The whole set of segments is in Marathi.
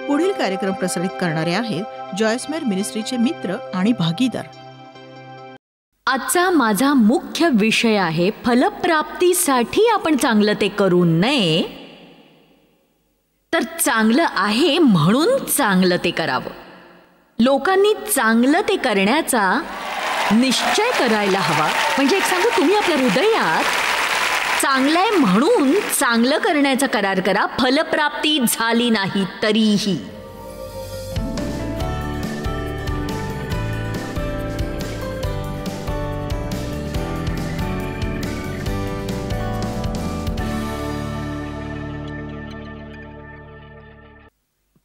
पुढील कार्यक्रम प्रसारित करणारे आहेत जॉयसमेर मिनिस्ट्रीचे मित्र आणि भागीदार. आजचा माझा मुख्य विषय आहे फलप्राप्तीसाठी आपण चांगलं ते करू नये, तर चांगलं आहे म्हणून चांगलं ते करावं. लोकांनी चांगलं ते करण्याचा निश्चय करायला हवा. म्हणजे एक सांगू, तुम्ही आपल्या हृदयात चांगलं आहे म्हणून चांगलं करण्याचा करार करा, फलप्राप्ती झाली नाही तरीही.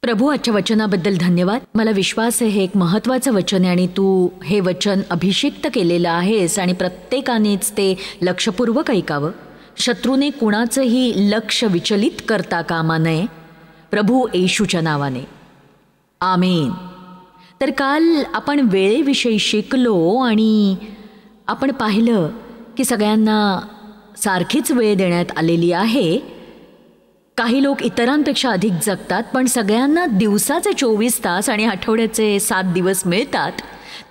प्रभू, आजच्या वचनाबद्दल धन्यवाद. मला विश्वास आहे हे एक महत्त्वाचं वचन आहे आणि तू हे वचन अभिषिक्त केलेलं आहेस आणि प्रत्येकानेच ते लक्षपूर्वक ऐकावं. शत्रूने कुणाचंही लक्ष विचलित करता कामा नये, प्रभू येशूच्या नावाने, आमेन. तर काल आपण वेळेविषयी शिकलो आणि आपण पाहिलं की सगळ्यांना सारखीच वेळ देण्यात आलेली आहे. काही लोक इतरांपेक्षा अधिक जगतात, पण सगळ्यांना दिवसाचे 24 तास आणि आठवड्याचे 7 दिवस मिळतात.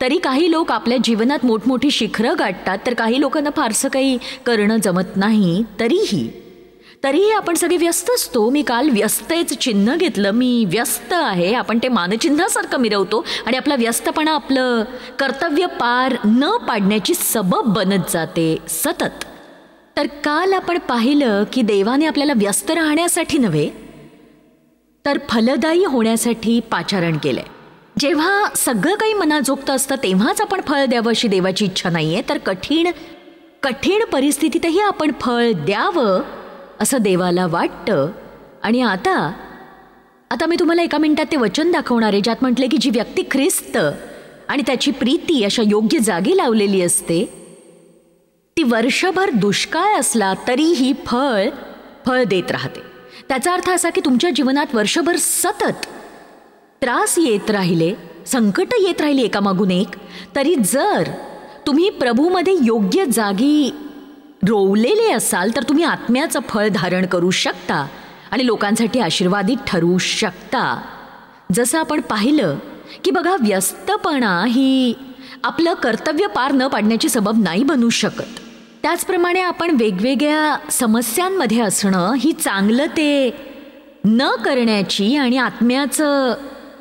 तरी काही लोक आपल्या जीवनात मोठमोठी शिखरं गाठतात, तर काही लोकांना फारसं काही करणं जमत नाही. तरीही आपण सगळे व्यस्त असतो. मी काल व्यस्ततेचं चिन्ह घेतलं, मी व्यस्त आहे. आपण ते मानचिन्हासारखं मिरवतो आणि आपला व्यस्तपणा आपलं कर्तव्य पार न पाडण्याची सबब बनत जाते सतत. तर काल आपण पाहिलं की देवाने आपल्याला व्यस्त राहण्यासाठी नव्हे, तर फलदायी होण्यासाठी पाचारण केलंय. जेव्हा सगळं काही मनाजोगतं असतं तेव्हाच आपण फळ द्यावं अशी देवाची इच्छा नाहीये, तर कठीण परिस्थितीतही आपण फळ द्यावं असं देवाला वाटतं. आणि आता मी तुम्हाला एका मिनिटात ते वचन दाखवणार आहे, ज्यात म्हटले की जी व्यक्ती ख्रिस्त आणि त्याची प्रीती अशा योग्य जागी लावलेली असते, ती वर्षभर दुष्काळ असला तरीही फळ देत राहते. त्याचा अर्थ असा की तुमच्या जीवनात वर्षभर सतत त्रास येत राहिले, संकट येत राहिली एकामागून एक, तरी जर तुम्ही प्रभूमध्ये योग्य जागी रोवलेले असाल तर तुम्ही आत्म्याचं फळ धारण करू शकता आणि लोकांसाठी आशीर्वादित ठरू शकता. जसं आपण पाहिलं की बघा, व्यस्तपणा ही आपलं कर्तव्य पार न पाडण्याची सबब नाही बनू शकत. त्याचप्रमाणे आपण वेगवेगळ्या समस्यांमध्ये असणं ही चांगलं ते न करण्याची आणि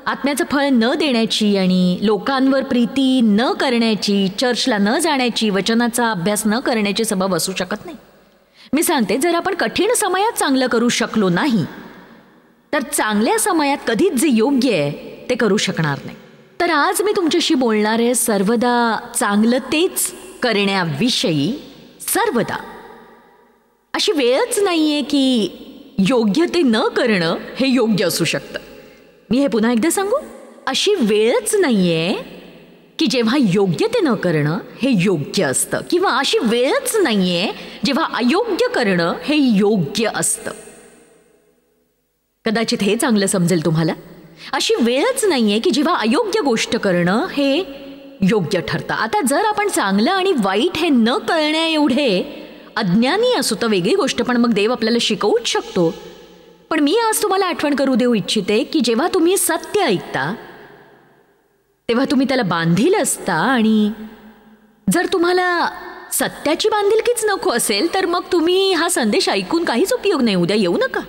आत्म्याचं फळ न देण्याची आणि लोकांवर प्रीती न करण्याची, चर्चला न जाण्याची, वचनाचा अभ्यास न करण्याची सबब असू शकत नाही. मी सांगते, जर आपण कठीण समयात चांगलं करू शकलो नाही, तर चांगल्या समयात कधीच जे योग्य आहे ते करू शकणार नाही. तर आज मी तुमच्याशी बोलणार आहे सर्वदा चांगलं तेच करण्याविषयी. सर्वदा अशी वेळच नाहीये की योग्य ते न करणं हे योग्य असू शकतं. मी हे पुन्हा एकदा सांगू, अशी वेळच नाहीये की जेव्हा योग्य ते न करणं हे योग्य असतं, किंवा अशी वेळच नाहीये जेव्हा अयोग्य करणं हे योग्य असतं. कदाचित हे चांगलं समजेल तुम्हाला. अशी वेळच नाहीये की जेव्हा अयोग्य गोष्ट करणं हे योग्य ठरतं. आता जर आपण चांगलं आणि वाईट हे न कळण्या एवढे अज्ञानी असू तर वेगळी गोष्ट, पण मग देव आपल्याला शिकवूच शकतो. पण मी आज तुम्हाला आठवण करू देऊ इच्छिते की जेव्हा तुम्ही सत्य ऐकता तेव्हा तुम्ही त्याला बांधील असता, आणि जर तुम्हाला सत्याची बांधिलकीच नको असेल तर मग तुम्ही हा संदेश ऐकून काहीच उपयोग नाही. उद्या येऊ नका.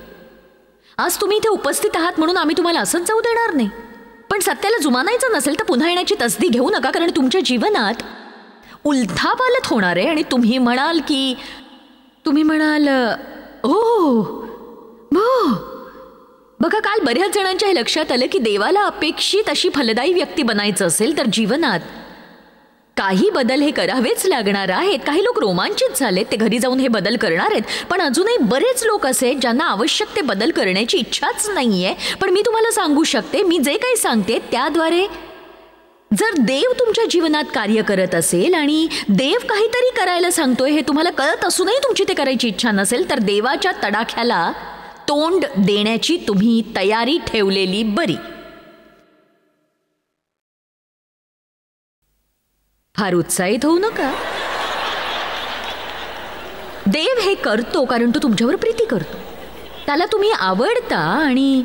आज तुम्ही इथे उपस्थित आहात म्हणून आम्ही तुम्हाला असंच जाऊ देणार नाही. पण सत्याला जुमानायचं नसेल तर पुन्हा येण्याची तसदी घेऊ नका, कारण तुमच्या जीवनात उलथापालथ होणार आहे. आणि तुम्ही म्हणाल हो बघा, काल बऱ्याच जणांच्या हे लक्षात आलं की देवाला अपेक्षित अशी फलदायी व्यक्ती बनायचं असेल तर जीवनात काही बदल हे करावेच लागणार आहेत. काही लोक रोमांचित झालेत, ते घरी जाऊन हे बदल करणार आहेत, पण अजूनही बरेच लोक असे आहेत ज्यांना आवश्यक ते बदल करण्याची इच्छाच नाहीये. पण मी तुम्हाला सांगू शकते, मी जे काही सांगते त्याद्वारे जर देव तुमच्या जीवनात कार्य करत असेल आणि देव काहीतरी करायला सांगतोय हे तुम्हाला कळत असूनही तुमची ते करायची इच्छा नसेल, तर देवाच्या तडाख्याला तोंड देण्याची तुम्ही तयारी ठेवलेली बरी. फार उत्साहित होऊ नका. देव हे करतो कारण तो तुमच्यावर प्रीती करतो. त्याला तुम्ही आवडता आणि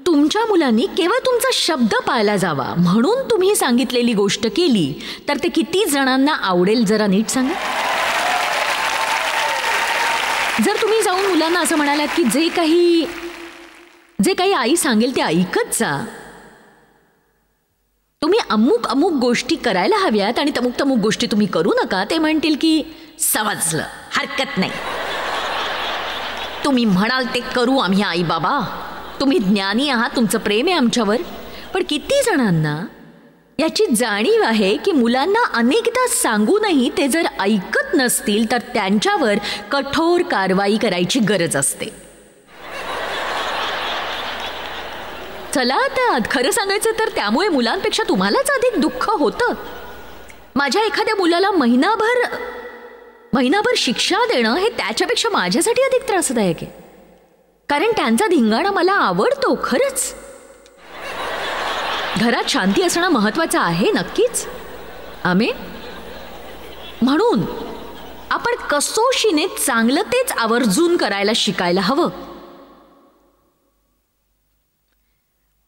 तुमच्या मुलांनी केवळ तुमचा शब्द पाळला जावा म्हणून तुम्ही सांगितलेली गोष्ट केली तर ते किती जणांना आवडेल जरा नीट सांगा. जर तुम्ही जाऊन मुलांना असं म्हणालात की जे काही आई सांगेल ते ऐकत जा, तुम्ही अमुक अमुक गोष्टी करायला हव्यात आणि तमुक तमुक गोष्टी तुम्ही करू नका, ते म्हणतील की समजलं, हरकत नाही, तुम्ही म्हणाल ते करू आम्ही आई बाबा, तुम्ही ज्ञानी आहात, तुमचं प्रेम आहे आमच्यावर. पण किती जणांना याची जाणीव आहे की मुलांना अनेकदा सांगूनही ते जर ऐकत नसतील तर त्यांच्यावर कठोर कारवाई करायची गरज असते. चला आता खरं सांगायचं तर त्यामुळे मुलांपेक्षा तुम्हालाच अधिक दुःख होतं. माझ्या एखाद्या मुलाला महिनाभर शिक्षा देणं हे त्याच्यापेक्षा माझ्यासाठी अधिक त्रासदायक आहे, कारण त्यांचा धिंगाणा मला आवडतो खरंच. घरात शांती असणं महत्वाचं आहे नक्कीच, आमेन. म्हणून आपण कसोशीने चांगलं तेच आवर्जून करायला शिकायला हवं.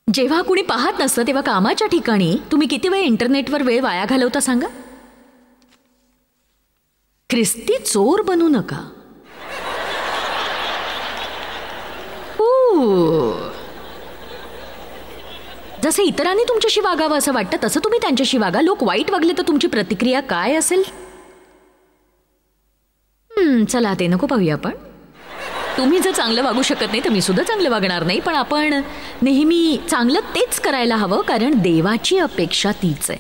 जेव्हा कुणी पाहत नसतं तेव्हा कामाच्या ठिकाणी तुम्ही किती वेळ इंटरनेटवर वेळ वाया घालवता सांगा. ख्रिस्ती चोर बनू नका. जसे इतरांनी तुमच्याशी वागावं असं वाटतं तसं तुम्ही त्यांच्याशी वागा. लोक वाईट वागले तर तुमची प्रतिक्रिया काय असेल? चला ते नको पाहूया आपण. तुम्ही जर चांगलं वागू शकत नाही तर मी सुद्धा चांगलं वागणार नाही, पण आपण नेहमी चांगलं तेच करायला हवं कारण देवाची अपेक्षा तीच आहे.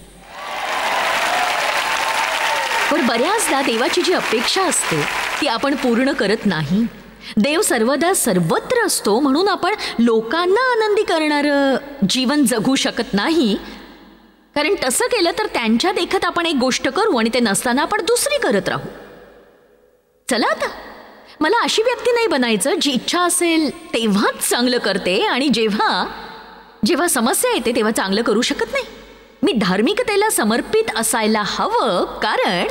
पण बऱ्याचदा देवाची जी अपेक्षा असते ती आपण पूर्ण करत नाही. देव सर्वदा सर्वत्र असतो म्हणून आपण लोकांना आनंदी करणारं जीवन जगू शकत नाही, कारण तसं केलं तर त्यांच्या देखत आपण एक गोष्ट करू आणि ते नसताना आपण दुसरी करत राहू. चला आता मला अशी व्यक्ती नाही बनायचं जी इच्छा असेल तेव्हाच चांगलं करते आणि जेव्हा समस्या येते तेव्हा चांगलं करू शकत नाही. मी धार्मिकतेला समर्पित असायला हवं कारण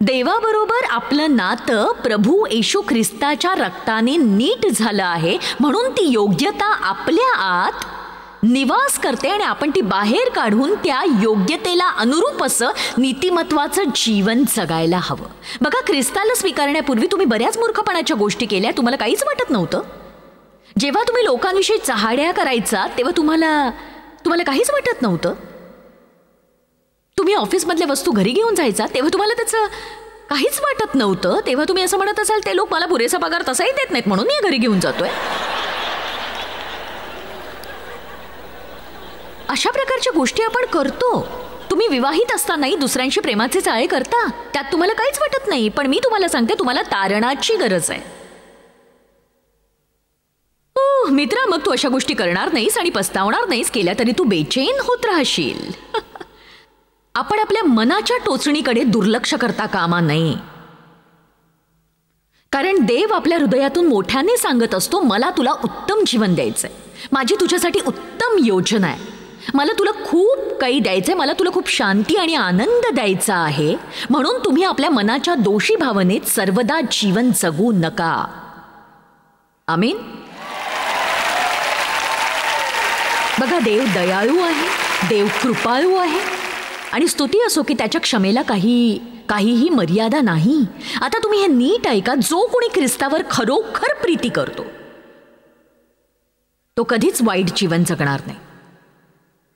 देवाबरोबर आपलं नातं प्रभू येशू ख्रिस्ताच्या रक्ताने नीट झालं आहे म्हणून ती योग्यता आपल्या आत निवास करते आणि आपण ती बाहेर काढून त्या योग्यतेला अनुरूप असं नीतिमत्वाचं जीवन जगायला हवं. बघा, ख्रिस्ताला स्वीकारण्यापूर्वी तुम्ही बऱ्याच मूर्खपणाच्या गोष्टी केल्या, तुम्हाला काहीच वाटत नव्हतं. जेव्हा तुम्ही लोकांविषयी चहाड्या करायचा तेव्हा तुम्हाला काहीच वाटत नव्हतं. तुम्ही ऑफिसमधल्या वस्तू घरी घेऊन जायचा तेव्हा तुम्हाला त्याचं काहीच वाटत नव्हतं. तेव्हा तुम्ही असं म्हणत असाल ते लोक मला पुरेसा पगार तसाही देत नाहीत म्हणून मी घरी घेऊन जातोय. अशा प्रकारच्या गोष्टी आपण करतो. तुम्ही विवाहित असतानाही दुसऱ्यांशी प्रेमाचे चाळे करता, त्यात तुम्हाला काहीच वाटत नाही. पण मी तुम्हाला सांगते तुम्हाला तारणाची गरज आहे. मित्रा, मग तू अशा गोष्टी करणार नाहीस आणि पस्तावणार नाहीस. केल्या तरी तू बेचैन होत राहशील. आपण आपल्या मनाच्या टोचणीकडे दुर्लक्ष करता कामा नये, कारण देव आपल्या हृदयातून मोठ्याने सांगत असतो मला तुला उत्तम जीवन द्यायचंय, माझी तुझ्यासाठी उत्तम योजना आहे, मला तुला खूप काही द्यायचंय, मला तुला खूप शांती आणि आनंद द्यायचा आहे. म्हणून तुम्ही आपल्या मनाच्या दोषी भावनेत सर्वदा जीवन जगू नका. आमीन. बघा, देव दयाळू आहे, देव कृपाळू आहे आणि स्तुती असो की त्याच्या क्षमेला काहीही मर्यादा नाही. आता तुम्ही हे नीट ऐका, जो कोणी ख्रिस्तावर खरोखर प्रीती करतो तो कधीच वाईट जीवन जगणार नाही.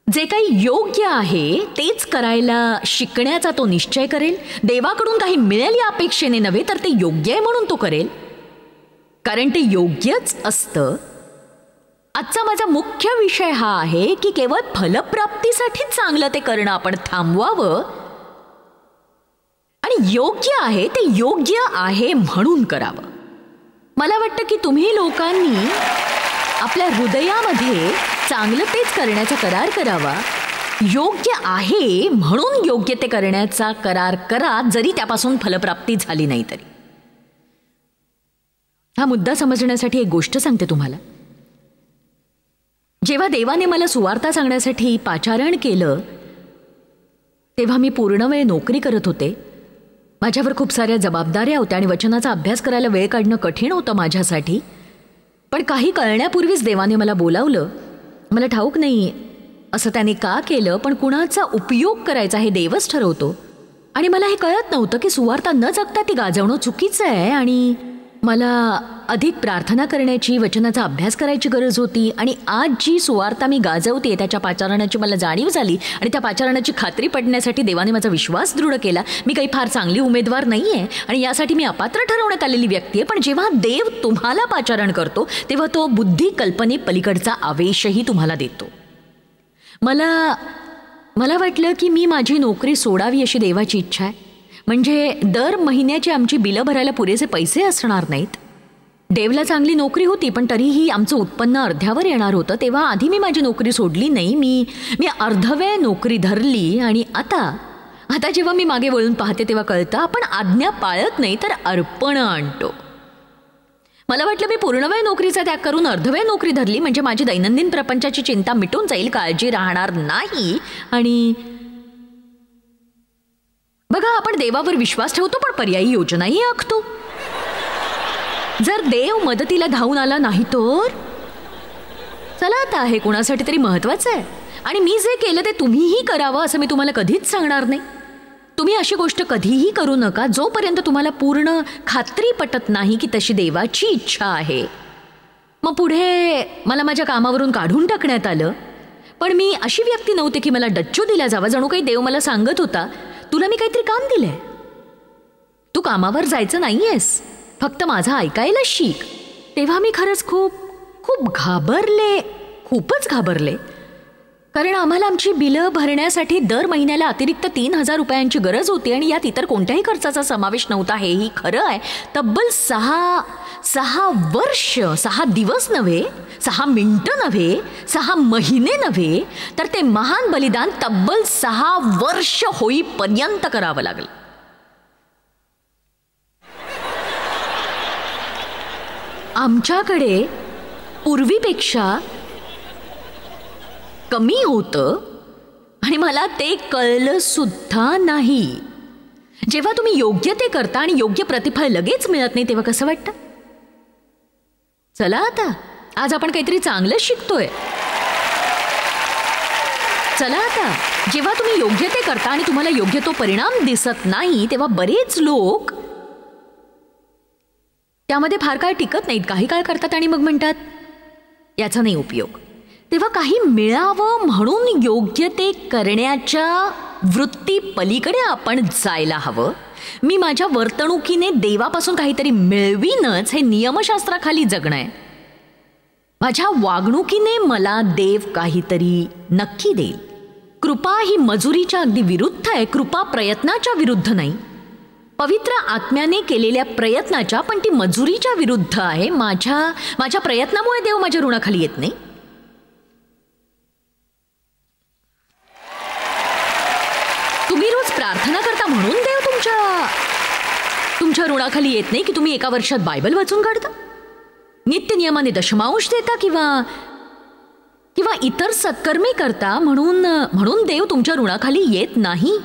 जे काही योग्य आहे तेच करायला शिकण्याचा तो निश्चय करेल. देवाकडून काही मिळेल या अपेक्षेने नव्हे तर ते योग्य आहे म्हणून तो करेल, कारण ते योग्यच असतं. आजचा माझा मुख्य विषय हा आहे की केवळ फलप्राप्तीसाठी चांगलं ते करणं आपण थांबवावं आणि योग्य आहे ते योग्य आहे म्हणून करावं. मला वाटतं की तुम्ही लोकांनी आपल्या हृदयामध्ये चांगलं तेच करण्याचा करार करावा. योग्य आहे म्हणून योग्य ते करण्याचा करार करा, जरी त्यापासून फलप्राप्ती झाली नाही तरी. हा मुद्दा समजण्यासाठी एक गोष्ट सांगते तुम्हाला. जेव्हा देवाने मला सुवार्ता सांगण्यासाठी पाचारण केलं तेव्हा मी पूर्ण वेळ नोकरी करत होते. माझ्यावर खूप साऱ्या जबाबदाऱ्या होत्या आणि वचनाचा अभ्यास करायला वेळ काढणं कठीण होतं माझ्यासाठी. पण काही कळण्यापूर्वीच देवाने मला बोलावलं मला ठाऊक नाही असं त्याने का केलं, पण कुणाचा उपयोग करायचा हे देवच ठरवतो. आणि मला हे कळत नव्हतं की सुवार्ता न जगता ती गाजवणं चुकीचं आहे आणि मला अधिक प्रार्थना करण्याची, वचनाचा अभ्यास करायची गरज होती. आणि आज जी सुवार्ता मी गाजवते त्याच्या पाचारणाची मला जाणीव झाली आणि त्या पाचारणाची खात्री पडण्यासाठी देवाने माझा विश्वास दृढ केला. मी काही फार चांगली उमेदवार नाही आहे आणि यासाठी मी अपात्र ठरवण्यात आलेली व्यक्ती आहे. पण जेव्हा देव तुम्हाला पाचारण करतो तेव्हा तो बुद्धी कल्पने पलीकडचा आवेशही तुम्हाला देतो. मला वाटलं की मी माझी नोकरी सोडावी अशी देवाची इच्छा आहे. म्हणजे दर महिन्याची आमची बिलं भरायला पुरेसे पैसे असणार नाहीत. देवला चांगली नोकरी होती पण तरीही आमचं उत्पन्न अर्ध्यावर येणार होतं. तेव्हा आधी मी माझी नोकरी सोडली नाही, मी अर्धवेळ नोकरी धरली. आणि आता जेव्हा मी मागे वळून पाहते तेव्हा कळतं आपण आज्ञा पाळत नाही तर अर्पण आणतो. मला वाटलं मी पूर्णवेळ नोकरीचा त्याग करून अर्धवेळ नोकरी धरली म्हणजे माझी दैनंदिन प्रपंचाची चिंता मिटून जाईल, काळजी राहणार नाही. आणि बघा, आपण देवावर विश्वास ठेवतो पण पर्यायी योजनाही आखतो. जर देव मदतीला धावून आला नाही तर चला आता हे कोणासाठी तरी महत्वाचं आहे. आणि मी जे केलं ते तुम्हीही करावं असं मी तुम्हाला कधीच सांगणार नाही. तुम्ही अशी गोष्ट कधीही करू नका जोपर्यंत तुम्हाला पूर्ण खात्री पटत नाही की तशी देवाची इच्छा आहे. मग पुढे मला माझ्या कामावरून काढून टाकण्यात आलं. पण मी अशी व्यक्ती नव्हते की मला डच्चू दिला जावा. जणू काही देव मला सांगत होता, तुला मी काहीतरी काम दिलंय, तू कामावर जायचं नाहीयेस, फक्त माझं ऐकायला शिक. तेव्हा मी खरंच खूप घाबरले, खूपच घाबरले. कारण आम्हाला आमची बिलं भरण्यासाठी दर महिन्याला अतिरिक्त 3,000 रुपयांची गरज होती आणि यात इतर कोणत्याही खर्चाचा समावेश नव्हता. हेही खरं आहे. तब्बल 6 वर्ष, 6 दिवस नव्हे, 6 मिनिटं नव्हे, 6 महिने नव्हे, तर ते महान बलिदान तब्बल 6 वर्ष होईपर्यंत करावं लागलं. आमच्याकडे पूर्वीपेक्षा कमी होतं आणि मला ते कळलं सुद्धा नाही. जेव्हा तुम्ही योग्य ते करता आणि योग्य प्रतिफळ लगेच मिळत नाही तेव्हा कसं वाटतं? चला आता आज आपण काहीतरी चांगलं शिकतोय. चला आता जेव्हा तुम्ही योग्य ते करता आणि तुम्हाला योग्य तो परिणाम दिसत नाही तेव्हा बरेच लोक त्यामध्ये फार काळ टिकत नाहीत. काही काळ करतात आणि मग म्हणतात याचा नाही उपयोग. तेव्हा काही मिळावं म्हणून योग्य ते करण्याच्या वृत्ती पलीकडे आपण जायला हवं. मी माझ्या वर्तणुकीने देवापासून काहीतरी मिळवीनच हे नियमशास्त्राखाली जगणं आहे. माझ्या वागणुकीने मला देव काहीतरी नक्की देईल. कृपा ही मजुरीच्या अगदी विरुद्ध आहे. कृपा प्रयत्नाच्या विरुद्ध नाही, पवित्र आत्म्याने केलेल्या प्रयत्नाच्या, पण ती मजुरीच्या विरुद्ध आहे. माझ्या प्रयत्नामुळे देव माझ्या ऋणाखाली येत नाही. तुम्ही रोज प्रार्थना करता म्हणून देव तुमच्या ऋणाखाली येत नाही की तुम्ही एका वर्षात बायबल वाचून काढता, नित्य नियमाने दशमांश देता किंवा इतर सत्कर्मे करता म्हणून देव तुमच्या ऋणाखाली येत नाही.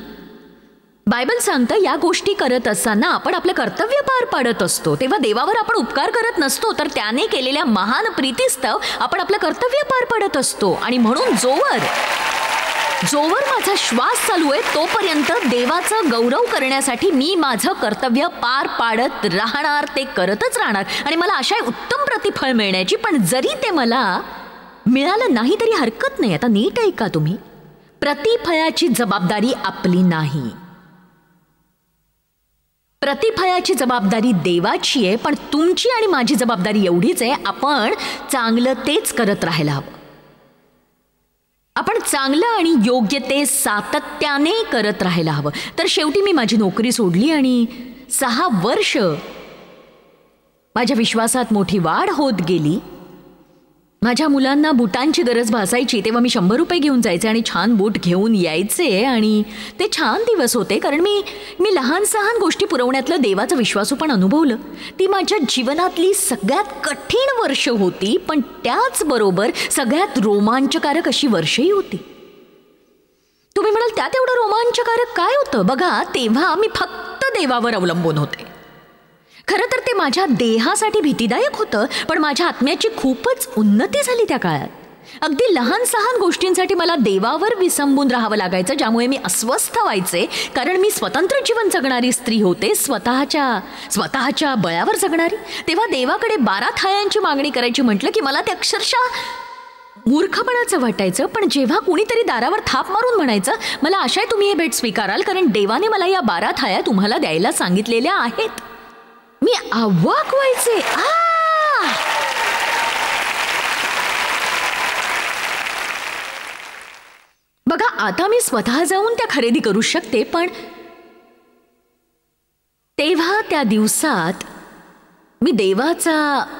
बायबल सांगतं या गोष्टी करत असताना आपण आपलं कर्तव्य पार पाडत असतो. तेव्हा देवावर आपण उपकार करत नसतो तर त्याने केलेल्या महान प्रीतिस्तव आपण आपलं कर्तव्य पार पाडत असतो. आणि म्हणून जोवर माझा श्वास चालू आहे तोपर्यंत देवाचं गौरव करण्यासाठी मी माझं कर्तव्य पार पाडत राहणार, ते करतच राहणार. आणि मला अशा उत्तम प्रतिफळ मिळण्याची, पण जरी ते मला मिळालं नाही तरी हरकत नाही. आता नीट ऐका तुम्ही, प्रतिफळाची जबाबदारी आपली नाही, प्रतिफळाची जबाबदारी देवाची आहे. पण तुमची आणि माझी जबाबदारी एवढीच आहे, आपण चांगलं तेच करत राहायला हवं. आपण चांगलं आणि योग्य ते सातत्याने करत राहायला हवं. तर शेवटी मी माझी नोकरी सोडली आणि 6 वर्ष माझ्या विश्वासात मोठी वाढ होत गेली. माझ्या मुलांना बुटांची गरज भासायची तेव्हा मी 100 रुपये घेऊन जायचे आणि छान बूट घेऊन यायचे. आणि ते छान दिवस होते कारण मी लहान सहान गोष्टी पुरवण्यातलं देवाचं विश्वासू पण अनुभवलं. ती माझ्या जीवनातली सगळ्यात कठीण वर्ष होती, पण त्याचबरोबर सगळ्यात रोमांचकारक अशी वर्षही होती. तुम्ही म्हणाल त्यात एवढं रोमांचकारक काय होतं? बघा, तेव्हा मी फक्त देवावर अवलंबून होते. खरं तर ते माझ्या देहासाठी भीतीदायक होतं, पण माझ्या आत्म्याची खूपच उन्नती झाली त्या काळात. अगदी लहान सहान गोष्टींसाठी मला देवावर विसंबून राहावं लागायचं, ज्यामुळे मी अस्वस्थ व्हायचे, कारण मी स्वतंत्र जीवन जगणारी स्त्री होते, स्वतःच्या बळावर जगणारी. तेव्हा देवाकडे 12 थाळ्यांची मागणी करायची म्हटलं की मला ते अक्षरशः मूर्खपणाचं वाटायचं. पण जेव्हा कुणीतरी दारावर थाप मारून म्हणायचं, मला आशा आहे तुम्ही हे भेट स्वीकाराल, कारण देवाने मला या 12 थाळ्या तुम्हाला द्यायला सांगितलेल्या आहेत, मी अवाक व्हायचे. बघा, आता मी स्वतः जाऊन त्या खरेदी करू शकते, पण तेव्हा त्या दिवसात मी देवाचा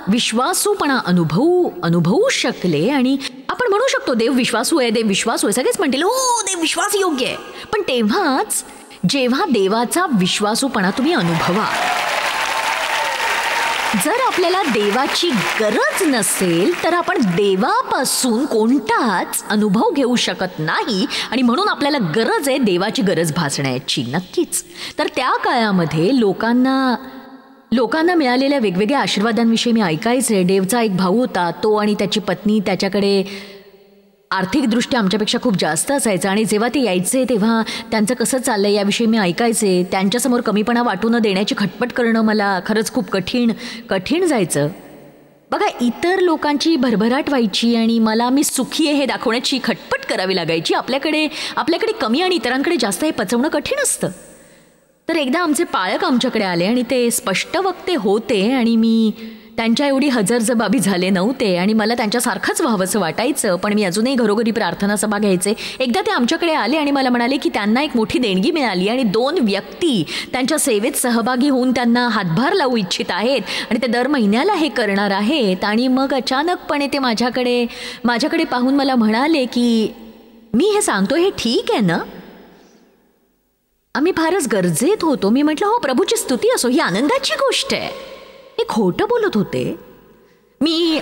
विश्वासूपणा अनुभवू शकले. आणि आपण म्हणू शकतो देव विश्वासू आहे, देव विश्वासू आहे, सगळेच म्हणतील हो देव विश्वास योग्य आहे. पण तेव्हाच जेव्हा देवाचा विश्वासूपणा तुम्ही अनुभवा, जर आपल्याला देवाची गरज नसेल तर आपण देवापासून कोणताच अनुभव घेऊ शकत नाही. आणि म्हणून आपल्याला गरज आहे देवाची गरज भासण्याची, नक्कीच. तर त्या काळामध्ये लोकांना मिळालेल्या वेगवेगळ्या आशीर्वादांविषयी मी ऐकायचे. देवचा एक भाऊ होता, तो आणि त्याची पत्नी, त्याच्याकडे आर्थिकदृष्ट्या आमच्यापेक्षा खूप जास्त असायचं. आणि जेव्हा ते यायचे तेव्हा त्यांचं कसं चाललंय याविषयी मी ऐकायचे. त्यांच्यासमोर कमीपणा वाटू न देण्याची खटपट करणं मला खरंच खूप कठीण जायचं. बघा, इतर लोकांची भरभराट व्हायची आणि मी सुखी आहे हे दाखवण्याची खटपट करावी लागायची. आपल्याकडे कमी आणि इतरांकडे जास्त हे पचवणं कठीण असतं. तर एकदा आमचे पालक आमच्याकडे आले आणि ते स्पष्ट वक्ते होते आणि मी त्यांच्या एवढी हजरजबाबी झाले नव्हते आणि मला त्यांच्यासारखंच व्हावंसं वाटायचं. पण मी अजूनही घरोघरी प्रार्थना सभा घ्यायचे. एकदा ते आमच्याकडे आले आणि मला म्हणाले की त्यांना एक मोठी देणगी मिळाली आणि 2 व्यक्ती त्यांच्या सेवेत सहभागी होऊन त्यांना हातभार लावू इच्छित आहेत आणि ते दर महिन्याला हे करणार आहेत. आणि मग अचानकपणे ते माझ्याकडे पाहून मला म्हणाले की मी हे सांगतो हे ठीक आहे ना? आम्ही फारच गरजेत होतो. मी म्हटलं हो, प्रभूची स्तुती असो, ही आनंदाची गोष्ट आहे. हे खोटं बोलत होते. मी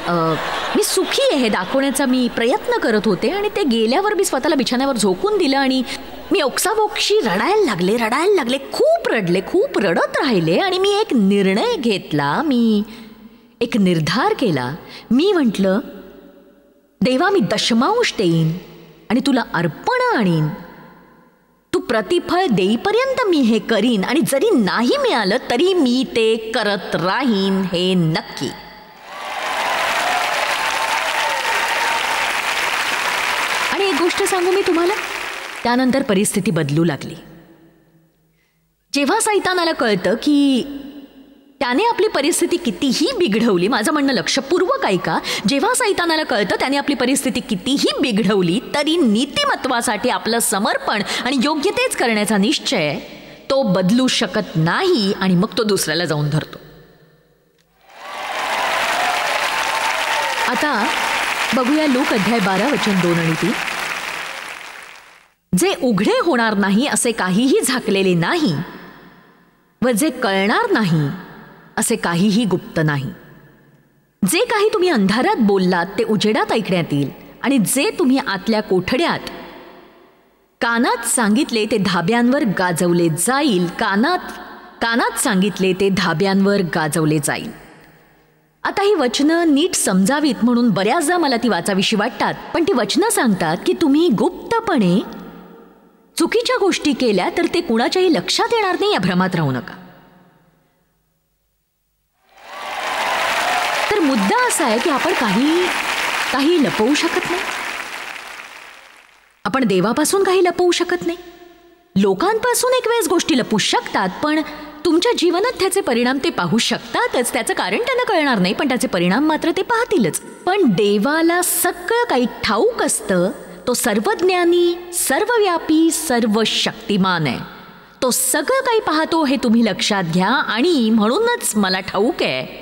सुखी आहे हे दाखवण्याचा मी प्रयत्न करत होते. आणि ते गेल्यावर मी स्वतःला बिछाण्यावर झोकून दिलं आणि मी ओक्साबोक्षी रडायला लागले. खूप रडत राहिले. आणि मी एक निर्णय घेतला, मी एक निर्धार केला. मी म्हटलं, देवा, मी दशमांश देईन आणि तुला अर्पण आणीन. तू प्रतिफळ देईपर्यंत मी हे करीन आणि जरी नाही मिळालं तरी मी ते करत राहीन, हे नक्की. आणि एक गोष्ट सांगू मी तुम्हाला, त्यानंतर परिस्थिती बदलू लागली. जेव्हा सैतानाला कळतं की त्याने आपली परिस्थिती कितीही बिघडवली, माझं म्हणणं लक्षपूर्वक ऐका, जेव्हा सैतानाला कळतं त्याने आपली परिस्थिती कितीही बिघडवली तरी नीतिमत्वासाठी आपलं समर्पण आणि योग्य तेच करण्याचा निश्चय तो बदलू शकत नाही आणि मग तो दुसऱ्याला जाऊन धरतो. आता बघूया लूक अध्याय 12 वचन 2 आणि 3. जे उघडे होणार नाही असे काहीही झाकलेले नाही व जे कळणार नाही असे काहीही गुप्त नाही. जे काही तुम्ही अंधारात बोललात ते उजेडात ऐकण्यात येईल आणि जे तुम्ही आतल्या कोठड्यात कानात सांगितले ते धाब्यांवर गाजवले जाईल. कानात सांगितले ते धाब्यांवर गाजवले जाईल. आता ही वचनं नीट समजावीत म्हणून बऱ्याचदा मला ती वाचावीशी वाटतात. पण ती वचनं सांगतात की तुम्ही गुप्तपणे चुकीच्या गोष्टी केल्या तर ते कुणाच्याही लक्षात येणार नाही, या भ्रमात राहू नका. तर मुद्दा असा आहे की आपण काही लपवू शकत नाही. आपण देवापासून काही लपवू शकत नाही. लोकांपासून एक वेळेस गोष्टी लपवू शकतात, पण तुमच्या जीवनात त्याचे परिणाम ते पाहू शकतातच. त्याचं कारण त्यांना कळणार नाही, पण त्याचे परिणाम मात्र ते पाहतीलच. पण देवाला सगळं काही ठाऊक असतं. तो सर्वज्ञानी, सर्वव्यापी, सर्वशक्तिमान आहे. तो सगळं काही पाहतो हे तुम्ही लक्षात घ्या. आणि म्हणूनच मला ठाऊक आहे,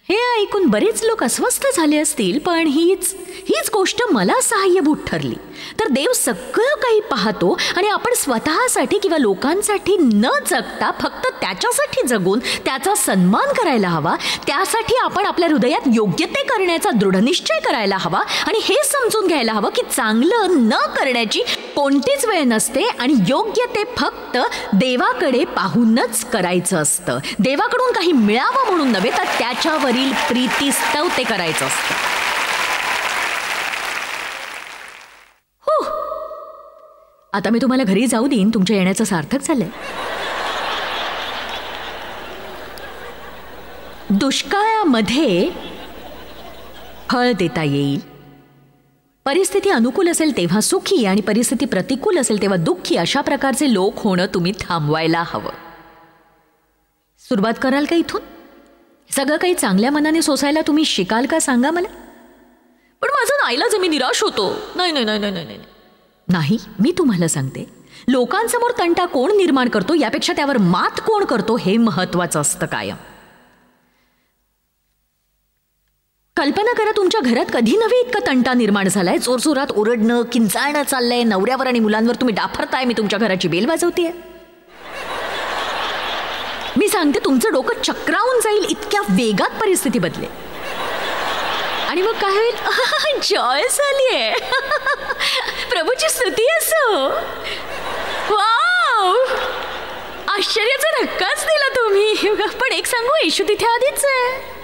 हे ऐकून बरेच लोक अस्वस्थ झाले असतील, पण हीच गोष्ट मला सहाय्यभूत ठरली. तर देव सगळं काही पाहतो आणि आपण स्वतःसाठी किंवा लोकांसाठी न जगता फक्त त्याच्यासाठी जगून त्याचा सन्मान करायला हवा. त्यासाठी आपण आपल्या हृदयात योग्य ते करण्याचा दृढनिश्चय करायला हवा आणि हे समजून घ्यायला हवं की चांगलं न करण्याची कोणतीच वेळ नसते आणि योग्य ते फक्त देवाकडे पाहूनच करायचं असतं. देवाकडून काही मिळावं म्हणून नव्हे, तर त्याच्यावरील प्रीतिस्तव ते करायचं असतं. हो, आता मी तुम्हाला घरी जाऊ देईन. तुमच्या येण्याचं सार्थक झालंय. दुष्काळामध्ये फळ देता येईल. परिस्थिती अनुकूल असेल तेव्हा सुखी आणि परिस्थिती प्रतिकूल असेल तेव्हा दुःखी अशा प्रकारचे लोक होणं तुम्ही थांबवायला हवं. सुरुवात कराल का इथून? सगळं काही चांगल्या मनाने सोसायला तुम्ही शिकाल का सांगा मला. पण माझं नाईलाज मी निराश होतो. नाही नाही नाही नाही नाही नाही, मी तुम्हाला सांगते, लोकांसमोर तंटा कोण निर्माण करतो यापेक्षा त्यावर मात कोण करतो हे महत्वाचं असतं कायम. कल्पना करा, तुमच्या घरात कधी नव्हे इतका तंटा निर्माण झालाय. जोरजोरात ओरडणं, किंचाळणं चाललंय. नवऱ्यावर आणि मुलांवर तुम्ही डाफरताय. मी तुमच्या घराची बेल वाजवतेय. मी सांगते, तुमचं डोकं चक्रावून जाईल. इतक्या वेगात परिस्थिती बदलेल. आणि मग काय होईल? जॉय झालीये. प्रभूची स्तुती असो. वाव, आश्चर्याचा धक्काच दिला तुम्ही. पण एक सांगू, येशू तिथे आधीच आहे.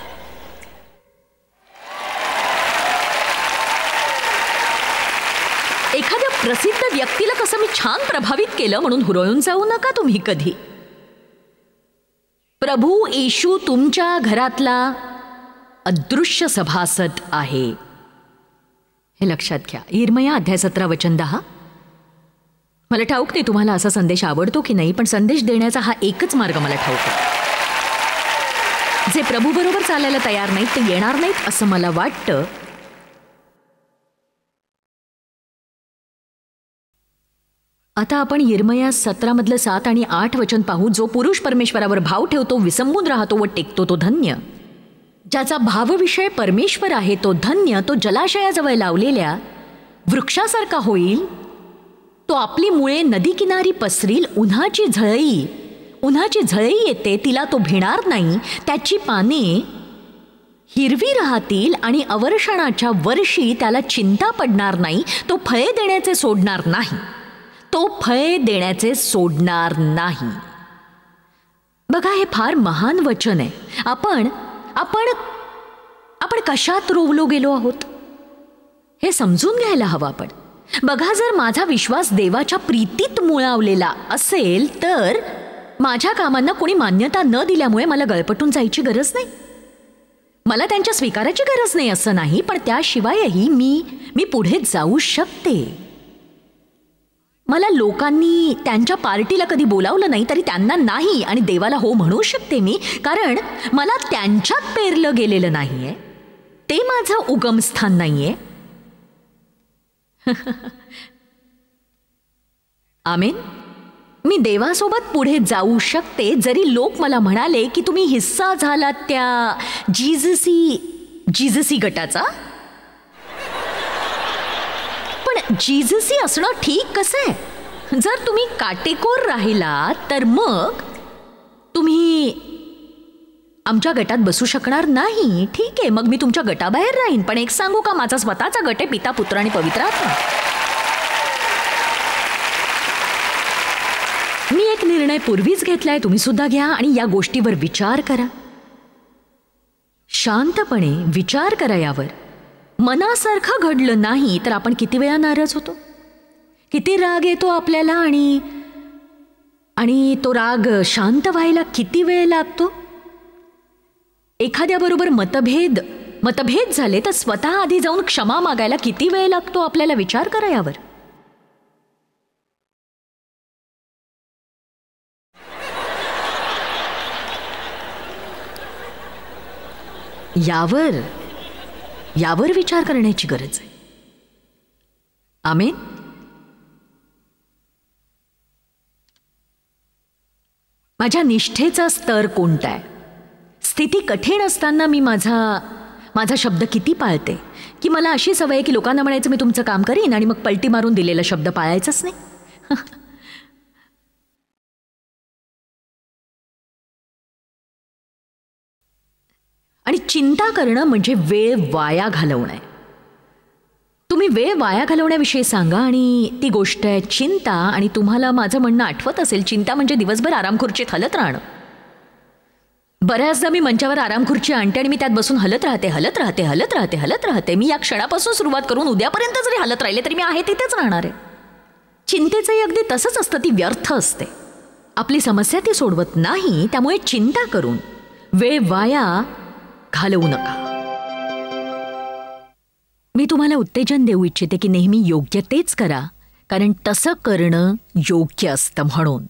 एखाद्या प्रसिद्ध व्यक्तीला कसं मी छान प्रभावित केलं म्हणून हुरळून जाऊ नका तुम्ही कधी. प्रभू येशू तुमच्या घरातला अदृश्य सभासद आहे हे लक्षात घ्या. यिर्मया अध्याय 17 वचन 10. मला ठाऊक नाही तुम्हाला असा संदेश आवडतो की नाही, पण संदेश देण्याचा हा एकच मार्ग मला ठाऊक आहे. जे प्रभू बरोबर चालायला तयार नाहीत ते येणार नाहीत असं मला वाटतं. आता आपण यिर्मया 17 मधलं 7 आणि 8 वचन पाहू. जो पुरुष परमेश्वरावर भाव ठेवतो, विसंबून राहतो व टेकतो तो धन्य. ज्याचा भावविषय परमेश्वर आहे तो धन्य. तो जलाशयाजवळ लावलेल्या वृक्षासारखा होईल. तो आपली मुळे नदी किनारी पसरील. उन्हाची झळई येते, तिला तो भिणार नाही. त्याची पाने हिरवी राहतील आणि अवर्षणाच्या वर्षी त्याला चिंता पडणार नाही. तो फळे देण्याचे सोडणार नाही. बघा, हे फार महान वचन आहे. आपण कशात रोवलो गेलो आहोत हे समजून घ्यायला हवं आपण. बघा, जर माझा विश्वास देवाच्या प्रीतीत मुळावलेला असेल तर माझ्या कामांना कोणी मान्यता न दिल्यामुळे मला गळपटून जायची गरज नाही. मला त्यांच्या स्वीकाराची गरज नाही असं नाही, पण त्याशिवायही मी पुढे जाऊ शकते. मला लोकांनी त्यांच्या पार्टीला कधी बोलावलं नाही तरी त्यांना नाही आणि देवाला हो म्हणू शकते मी, कारण मला त्यांच्यात पेरलं गेलेलं नाहीये. ते माझं उगमस्थान नाहीये. आमेन. मी देवासोबत पुढे जाऊ शकते जरी लोक मला म्हणाले की तुम्ही हिस्सा झालात त्या जीजसी गटाचा. जीजसी असणं ठीक कसं आहे? जर तुम्ही काटेकोर राहिलात तर मग तुम्ही आमच्या गटात बसू शकणार नाही. ठीक आहे, मग मी तुमच्या गटाबाहेर राहीन. पण एक सांगू का, माझा स्वतःचा गट आहे, पिता पुत्र आणि पवित्र आत्मा. मी एक निर्णय पूर्वीच घेतलाय, तुम्ही सुद्धा घ्या आणि या गोष्टीवर विचार करा. शांतपणे विचार करा यावर. मनासारखं घडलं नाही तर आपण किती वेळा नाराज होतो, किती राग येतो आपल्याला आणि तो राग शांत व्हायला किती वेळ लागतो. एखाद्याबरोबर मतभेद झाले तर स्वतः आधी जाऊन क्षमा मागायला किती वेळ लागतो आपल्याला. विचार करा यावर. यावर विचार करण्याची गरज आहे. आमेन. माझ्या निष्ठेचा स्तर कोणता आहे? स्थिती कठीण असताना मी माझा शब्द किती पाळते? की मला अशी सवय आहे की लोकांना म्हणायचं मी तुमचं काम करीन आणि मग पलटी मारून दिलेला शब्द पाळायचाच नाही. आणि चिंता करणं म्हणजे वेळ वाया घालवणं आहे. तुम्ही वेळ वाया घालवण्याविषयी सांगा. आणि ती गोष्ट आहे चिंता. आणि तुम्हाला माझं म्हणणं आठवत असेल, चिंता म्हणजे दिवसभर आरामखुर्चीत हलत राहणं. बऱ्याचदा मी मंचावर आरामखुर्ची आणते आणि मी त्यात बसून हलत राहते. मी या क्षणापासून सुरुवात करून उद्यापर्यंत जरी हलत राहिले तरी मी आहे तिथेच राहणार आहे. चिंतेचंही अगदी तसंच असतं, ती व्यर्थ असते. आपली समस्या ती सोडवत नाही. त्यामुळे चिंता करून वेळ वाया घालवू नका. मी तुम्हाला उत्तेजन देऊ इच्छिते की नेहमी योग्य तेच करा, कारण तसं करणं योग्य असतं. म्हणून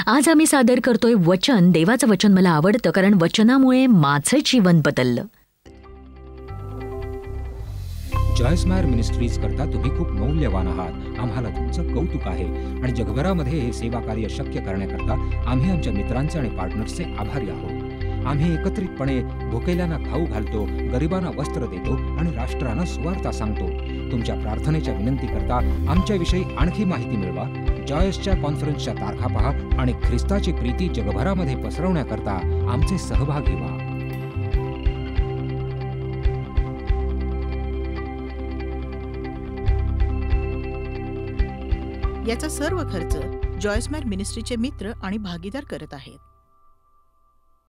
आज आम्ही सादर करतोय वचन. देवाचं वचन मला आवडतं, कारण वचनामुळे माझं जीवन बदललं. जॉयस मेयर मिनिस्ट्रीज करता तुम्ही खूप मौल्यवान आहात. आम्हाला तुमचं कौतुक आहे आणि जगभरामध्ये हे सेवा कार्य शक्य करण्याकरता आम्ही आमच्या मित्रांचे आणि पार्टनर्सचे आभारी आहोत. आम्ही एकत्रितपणे भुकेल्यांना खाऊ घालतो, गरिबांना वस्त्र देतो आणि राष्ट्रांना सुवार्ता सांगतो. तुमच्या प्रार्थनेच्या विनंती करता आमच्याविषयी आणखी माहिती मिळवा. जॉयसच्या कॉन्फरन्सच्या तारखा पहा आणि ख्रिस्ताची प्रीती जगभरामध्ये पसरवण्याकरता आमचे सहभागी व्हा. याचा सर्व खर्च जॉयस मेयर मिनिस्ट्रीचे मित्र आणि भागीदार करत आहेत.